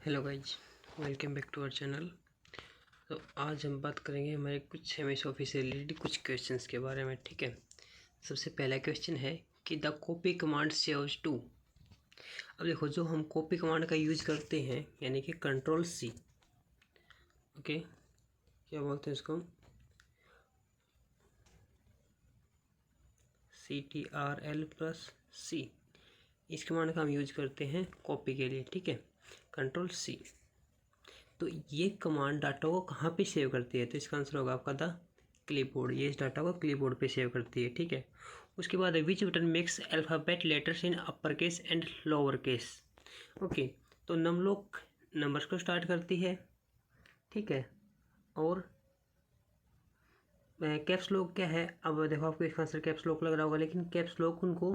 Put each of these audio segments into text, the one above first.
Hello guys, welcome back to our channel. तो आज हम बात करेंगे हमारे कुछ एमएस ऑफिस से रिलेटेड कुछ क्वेश्चंस के बारे में। ठीक है, सबसे पहला क्वेश्चन है कि the copy command saves to. अब देखो, जो हम कॉपी कमांड का यूज करते हैं यानी कि कंट्रोल सी, ओके, क्या बोलते हैं इसको, CTRL+C, इस कमांड का हम यूज करते हैं कॉपी के लिए। ठीक है, कंट्रोल सी। तो ये कमांड डाटा को कहाँ पे सेव करती है? तो इसका आंसर होगा आपका द क्लिपबोर्ड। ये इस डाटा को क्लिपबोर्ड पे सेव करती है। ठीक है, उसके बाद which button makes alphabet letters in upper case and lower case. Okay, तो नमलोक नंबर्स को स्टार्ट करती है। ठीक है, और कैप्स लॉक क्या है? अब देखो, आपको इसका आंसर कैप्स लॉक लग रहा होगा, लेकिन कैप्स लॉक उनको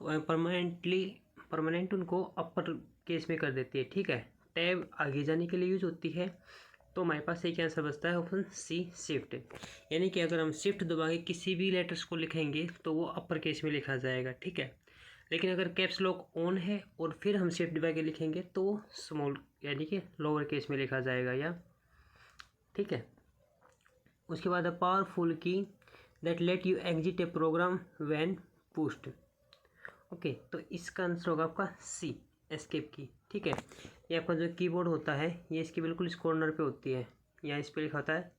परमानेंट उनको अपर केस में कर देती है। ठीक है, टैब आगे जाने के लिए यूज होती है। तो हमारे पास एक आंसर बचता है ऑप्शन सी, शिफ्ट। यानी कि अगर हम शिफ्ट दबा के किसी भी लेटर्स को लिखेंगे तो वो अपर केस में लिखा जाएगा। ठीक है, लेकिन अगर कैप्स लॉक ऑन है और फिर हम शिफ्ट दबा के लिखेंगे तो वो स्मॉल यानी कि लोअर केस में लिखा जाएगा या। ठीक है, उसके बाद powerful key that let you exit a program when pushed. Okay, तो इसका आंसर होगा आपका सी, एस्केप की। ठीक है, ये आपका जो कीबोर्ड होता है ये इसके बिल्कुल इस कॉर्नर पे होती है, यहाँ इस पे लिखा होता है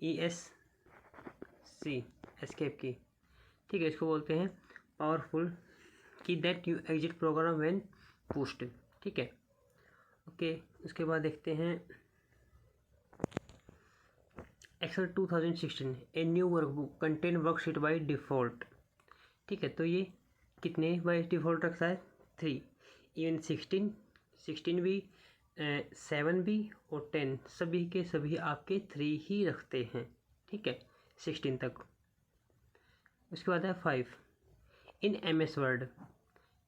ESC, एस्केप की। ठीक है, इसको बोलते हैं powerful key that you exit program when pushed. ठीक है, ओके, उसके बाद देखते हैं Excel 2016 a new workbook contain worksheet by default. ठीक है, तो ये कितने बाय डिफ़ॉल्ट रखता है? 3। इवन 16 भी, 7 भी और 10 सभी के सभी आपके 3 ही रखते हैं। ठीक है, 16 तक। उसके बाद है 5 in MS word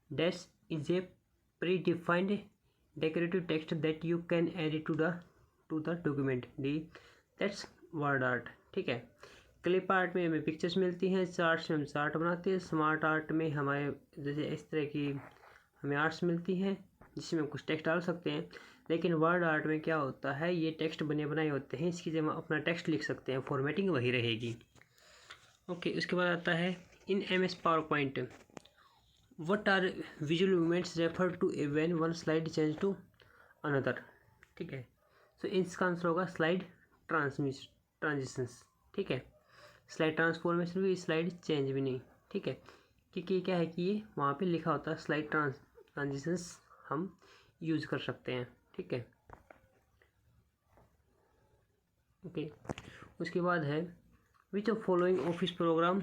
dash is a predefined decorative text that you can add to the document. D that's word art. ठीक है, क्लिप आर्ट में हमें पिक्चर्स मिलती हैं, चार्ट्स में हम चार्ट बनाते हैं, स्मार्ट आर्ट में हमारे जैसे इस तरह की हमें आर्ट्स मिलती हैं जिसमें हम कुछ टेक्स्ट डाल सकते हैं। लेकिन वर्ड आर्ट में क्या होता है, ये टेक्स्ट बने बनाए होते हैं, इसकी जगह हम अपना टेक्स्ट लिख सकते हैं, फॉर्मेटिंग वही रहेगी। ओके, उसके बाद आता है in MS PowerPoint what are visual movements refer to when one slide change to another. ठीक है, सो इसका आंसर होगा स्लाइड ट्रांजिशंस। ठीक है, स्लाइड ट्रांसफॉर्मेशन भी, स्लाइड चेंज भी नहीं। ठीक है, क्योंकि क्या है कि ये वहाँ पे लिखा होता है स्लाइड ट्रांजिशंस हम यूज कर सकते हैं। ठीक है, ओके, उसके बाद है which of following office program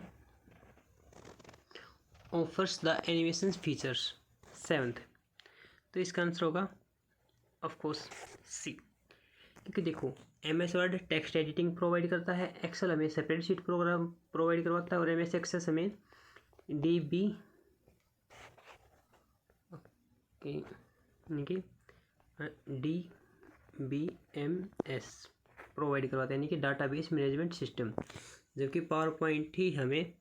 offers the animation features. 7th, तो इसका आंसर होगा ऑफ कोर्स सी, क्योंकि देखो MS word text editing provide करता है, एक्सेल हमें सेपरेट शीट प्रोग्राम प्रोवाइड करवाता है और MS एक्सेस हमें DB DBMS प्रोवाइड करवाता है, यानी कि डाटाबेस मैनेजमेंट सिस्टम। जबकि पावर पॉइंट ही हमें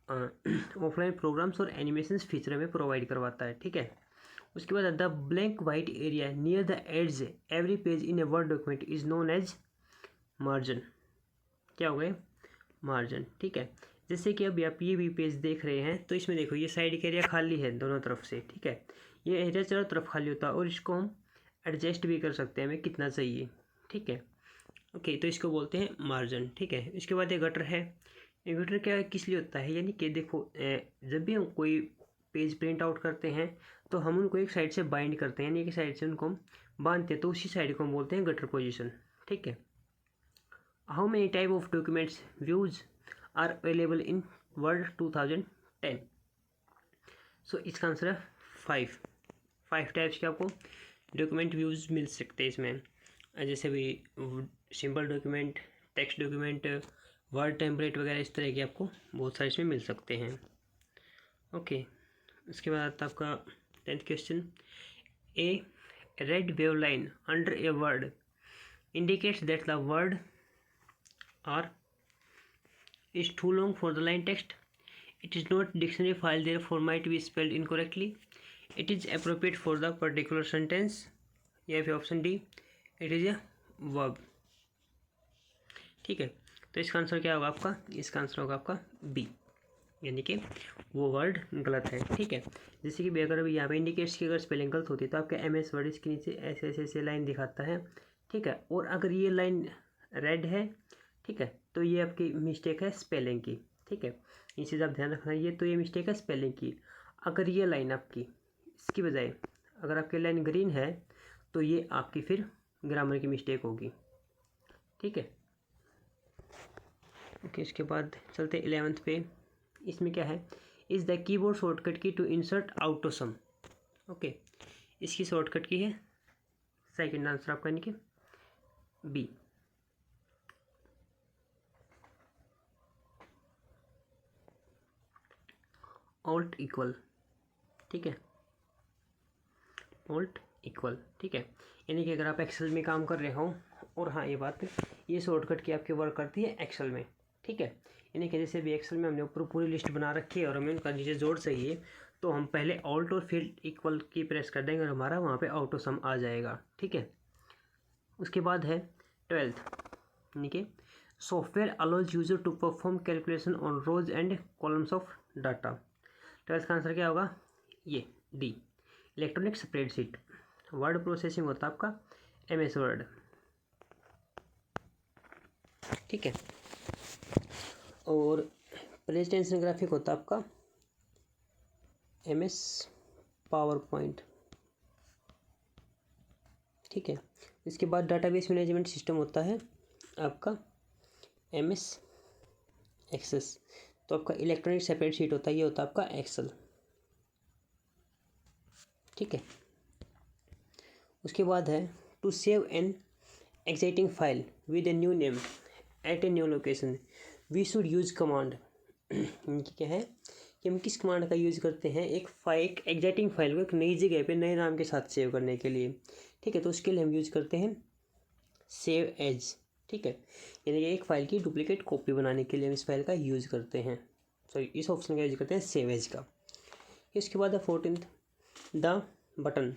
ऑफलाइन प्रोग्राम्स और एनिमेशन फीचर हमें प्रोवाइड करवाता है। ठीक है, उसके बाद the blank white area near the edge every page in a word document is known as margin. क्या हो गए? मार्जिन। ठीक है, जैसे कि अब आप ये भी पेज देख रहे हैं तो इसमें देखो ये साइड का एरिया खाली है दोनों तरफ से। ठीक है, ये एरिया चारों तरफ खाली होता है और इसको हम एडजस्ट भी कर सकते हैं हमें कितना चाहिए। ठीक है, ओके, तो इसको बोलते हैं मार्जिन। ठीक है, इसके बाद ये गटर है। ये गटर क्या किस लिए होता है? यानी कि देखो जब भी हम कोई पेज प्रिंट आउट करते हैं तो हम उनको एक साइड से बाइंड करते हैं, यानी कि साइड से उनको हम बांधते हैं, तो उसी साइड को हम बोलते हैं गटर पोजीशन। ठीक है, how many type of documents views are available in word 2010। So इसका आंसर है 5 टाइप्स के आपको डॉक्यूमेंट व्यूज मिल सकते हैं इसमें, जैसे भी simple document, text document, word template वगैरह, इस तरह के आपको बहुत सारे इसमें मिल सकते हैं। ओके, उसके बाद आता है आपका 10th question. A red wave line under a word indicates that the word are is too long for the line text. It is not dictionary file, therefore might be spelled incorrectly. It is appropriate for the particular sentence. या फिर option D it is a verb. ठीक है, तो इसका answer क्या होगा आपका, इसका आंसर होगा आपका बी, यानी कि वो वर्ड गलत है। ठीक है, जैसे कि अगर अभी यहाँ पे इंडिकेट्स की अगर स्पेलिंग गलत होती है तो आपका MS वर्ड इसके नीचे ऐसे ऐसे ऐसे लाइन दिखाता है। ठीक है, और अगर ये लाइन रेड है, ठीक है, तो ये आपकी मिस्टेक है स्पेलिंग की। ठीक है, ये चीज़ आप ध्यान रखना, ये तो ये मिस्टेक है स्पेलिंग की। अगर ये लाइन आपकी इसकी बजाय अगर आपकी लाइन ग्रीन है तो ये आपकी फिर ग्रामर की मिस्टेक होगी। ठीक है, ओके, इसके बाद चलते 11th पे। इसमें क्या है, इज़ द कीबोर्ड शॉर्टकट की टू इंसर्ट आउटोसम। ओके, इसकी शॉर्टकट की है सेकंड आंसर आपका, यानी कि बी। ऑल्ट इक्वल, ठीक है, ऑल्ट इक्वल। ठीक है, यानी कि अगर आप एक्सेल में काम कर रहे हो, और हाँ ये बात, ये शॉर्टकट की आपकी वर्क करती है एक्सेल में। ठीक है, यानी कि जैसे भी एक्सेल में हमने ऊपर पूरी लिस्ट बना रखी है और हमें उनका नीचे जोड़ चाहिए, तो हम पहले ऑल्ट और फिर इक्वल की प्रेस कर देंगे और हमारा वहाँ पे ऑटो सम आ जाएगा। ठीक है, उसके बाद है 12th, यानी कि software allows user to perform calculation on rows and columns of data. 12th का आंसर क्या होगा, ये D, electronic spreadsheet. Word processing होता है आपका MS वर्ड। ठीक है, और प्रेजेंटेशन ग्राफिक होता है आपका MS पावर पॉइंट। ठीक है, इसके बाद डाटाबेस मैनेजमेंट सिस्टम होता है आपका MS एक्सेस। तो आपका इलेक्ट्रॉनिक स्प्रेडशीट होता है, ये होता है आपका एक्सेल। ठीक है, उसके बाद है to save an exciting file with a new name at a new location we should use command. क्या है कि हम किस कमांड का यूज़ करते हैं एक एक्साइटिंग फाइल को एक नई जगह पे नए नाम के साथ सेव करने के लिए। ठीक है, तो उसके लिए हम यूज़ करते हैं सेव एज। ठीक है, यानी कि एक फ़ाइल की डुप्लीकेट कॉपी बनाने के लिए हम इस फाइल का यूज़ करते हैं, सॉरी इस ऑप्शन का यूज़ करते हैं सेव एज का। इसके बाद है 14th, the button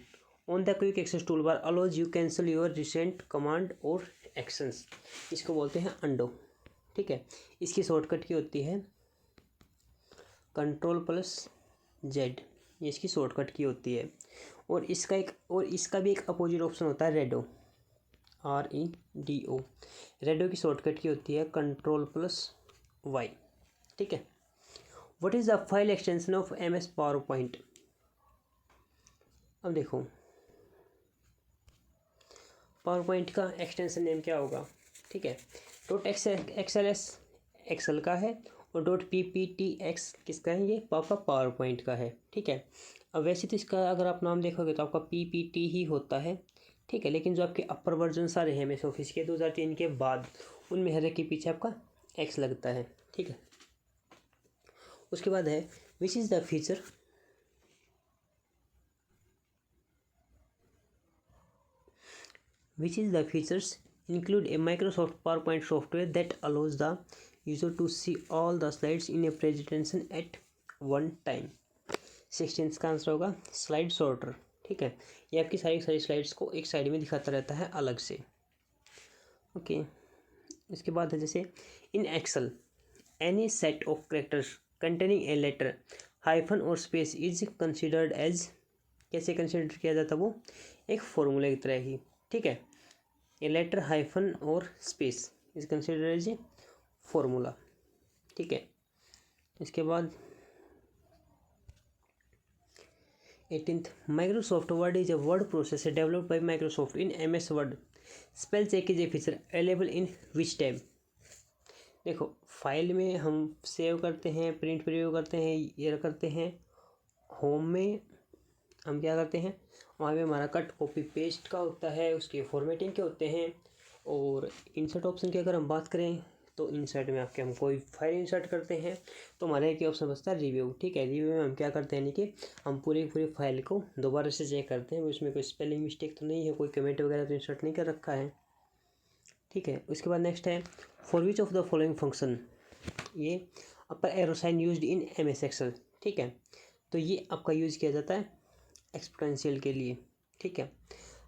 on the quick access toolbar allows you cancel your recent command और एक्शंस। इसको बोलते हैं अंडो। ठीक है, इसकी शॉर्टकट की होती है Ctrl+Z, ये इसकी शॉर्टकट की होती है। और इसका भी एक अपोजिट ऑप्शन होता है रेडो, REDO। रेडो की शॉर्टकट की होती है Ctrl+Y। ठीक है, what is the file extension of MS power point. अब देखो पावर पॉइंट का एक्सटेंशन नेम क्या होगा। ठीक है, .XLS एक्सेल का है और .PPTX किसका है, ये आपका पावर पॉइंट का है। ठीक है, अब वैसे तो इसका अगर आप नाम देखोगे तो आपका PPT ही होता है। ठीक है, लेकिन जो आपके अपर वर्जन सारे हैं MS ऑफिस के 2003 के बाद, उनमें हर एक के पीछे आपका X लगता है। ठीक है, उसके बाद है which is the feature which is the features include a Microsoft PowerPoint software that allows the user to see all the slides in a presentation at one time। 16th का आंसर होगा slide sorter. ठीक है, ये आपकी सारी slides को एक side में दिखाता रहता है अलग से। ओके, इसके बाद है जैसे in Excel any set of characters containing a letter hyphen और स्पेस इज कंसिडर्ड एज, कैसे कंसिडर किया जाता है वो एक फॉर्मूला की तरह ही। ठीक है, ए लेटर हाइफन और space is consider as a formula. ठीक है, इसके बाद 18th, Microsoft Word is a word processor developed by Microsoft in MS word. Spell check is a feature available in which tab. देखो file में हम save करते हैं, प्रिंट प्रीव्यू करते हैं, ये करते हैं। होम में हम क्या करते हैं, वहाँ पे हमारा कट कॉपी पेस्ट का होता है, उसके फॉर्मेटिंग के होते हैं। और इंसर्ट ऑप्शन की अगर हम बात करें तो इंसर्ट में आपके हम कोई फाइल इंसर्ट करते हैं तो हमारा एक ऑप्शन बचता है रिव्यू। ठीक है, रिव्यू में हम क्या करते हैं, यानी कि हम पूरी फाइल को दोबारा से चेक करते हैं उसमें कोई स्पेलिंग मिस्टेक तो नहीं है, कोई कमेंट वगैरह तो इंसर्ट नहीं कर रखा है। ठीक है, उसके बाद नेक्स्ट है for which of the following function, ये upper arrow sign used in MS Excel. ठीक है, तो ये आपका यूज़ किया जाता है एक्सपोनेंशियल के लिए। ठीक है,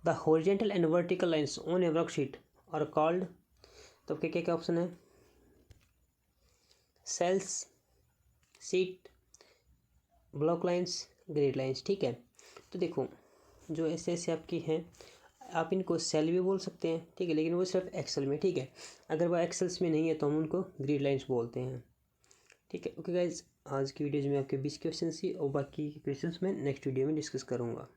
the horizontal and vertical lines on a worksheet are called, तो क्या क्या ऑप्शन है, cells, sheet, block lines, grid lines. ठीक है, तो देखो जो ऐसे आपकी हैं, आप इनको सेल भी बोल सकते हैं, ठीक है, लेकिन वो सिर्फ एक्सेल में, ठीक है, अगर वो एक्सेल्स में नहीं है तो हम उनको ग्रिड लाइन्स बोलते हैं। ठीक है, ओके गाइज, आज की वीडियोज़ में आपके 20 क्वेश्चन थी और बाकी क्वेश्चंस मैं नेक्स्ट वीडियो में डिस्कस करूँगा।